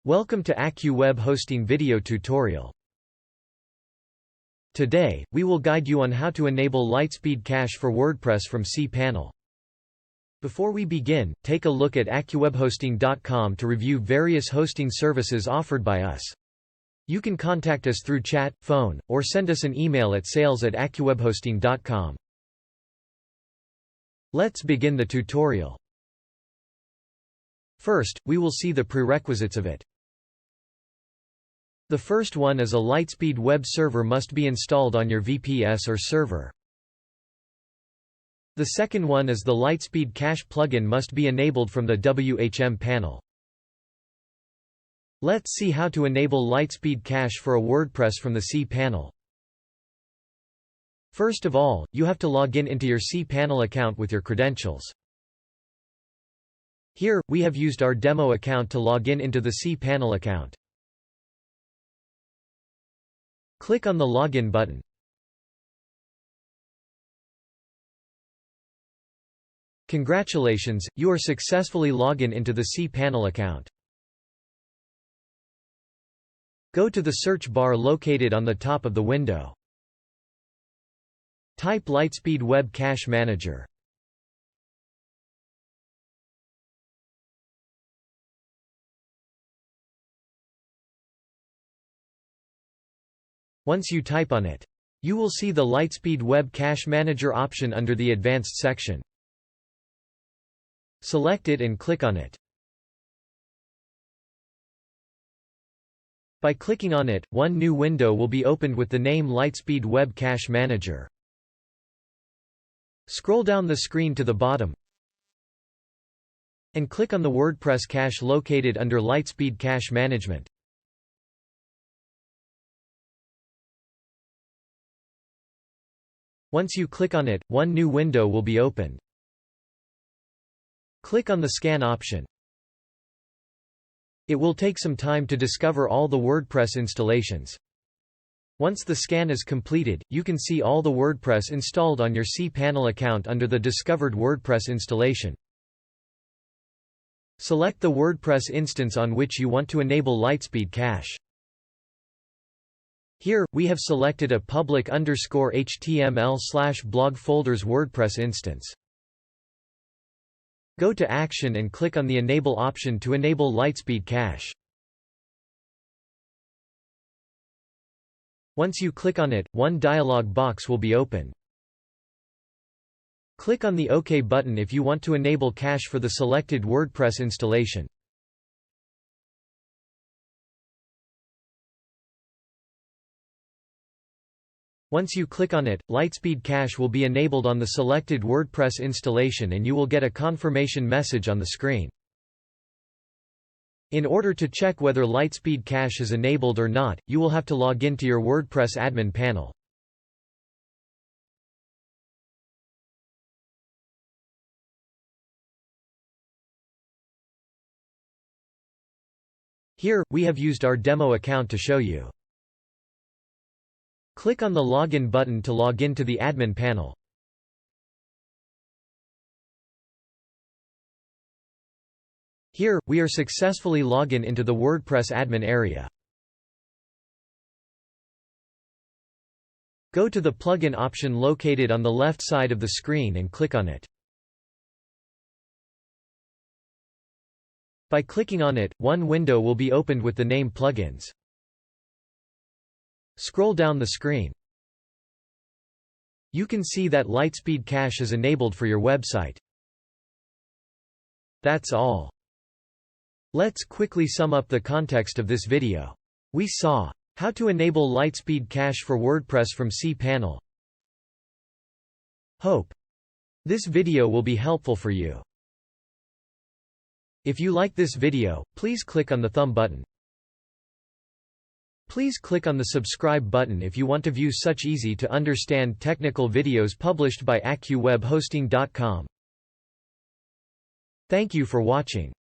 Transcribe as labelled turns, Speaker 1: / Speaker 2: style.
Speaker 1: Welcome to AccuWeb Hosting video tutorial. Today, we will guide you on how to enable LiteSpeed Cache for WordPress from cPanel. Before we begin, take a look at AccuWebHosting.com to review various hosting services offered by us. You can contact us through chat, phone, or send us an email at sales@AccuWebHosting.com. Let's begin the tutorial. First, we will see the prerequisites of it. The first one is a LiteSpeed web server must be installed on your VPS or server. The second one is the LiteSpeed Cache plugin must be enabled from the WHM panel. Let's see how to enable LiteSpeed Cache for a WordPress from the cPanel. First of all, you have to log in into your cPanel account with your credentials. Here, we have used our demo account to log in into the cPanel account. Click on the Login button. Congratulations, you are successfully logged in into the cPanel account. Go to the search bar located on the top of the window. Type LiteSpeed Web Cache Manager. Once you type on it, you will see the LiteSpeed Web Cache Manager option under the Advanced section. Select it and click on it. By clicking on it, one new window will be opened with the name LiteSpeed Web Cache Manager. Scroll down the screen to the bottom and click on the WordPress cache located under LiteSpeed Cache Management. Once you click on it, one new window will be opened. Click on the Scan option. It will take some time to discover all the WordPress installations. Once the scan is completed, you can see all the WordPress installed on your cPanel account under the Discovered WordPress installation. Select the WordPress instance on which you want to enable LiteSpeed Cache. Here, we have selected a public_HTML/blog folders WordPress instance. Go to Action and click on the Enable option to enable LiteSpeed Cache. Once you click on it, one dialog box will be opened. Click on the OK button if you want to enable cache for the selected WordPress installation. Once you click on it, LiteSpeed Cache will be enabled on the selected WordPress installation and you will get a confirmation message on the screen. In order to check whether LiteSpeed Cache is enabled or not, you will have to log into your WordPress admin panel. Here, we have used our demo account to show you. Click on the Login button to log in to the admin panel. Here, we are successfully logged in into the WordPress admin area. Go to the plugin option located on the left side of the screen and click on it. By clicking on it, one window will be opened with the name Plugins. Scroll down the screen. You can see that LiteSpeed Cache is enabled for your website. That's all. Let's quickly sum up the context of this video. We saw how to enable LiteSpeed Cache for WordPress from cPanel. Hope this video will be helpful for you. If you like this video, please click on the thumb button. Please click on the subscribe button if you want to view such easy-to-understand technical videos published by AccuWebHosting.com. Thank you for watching.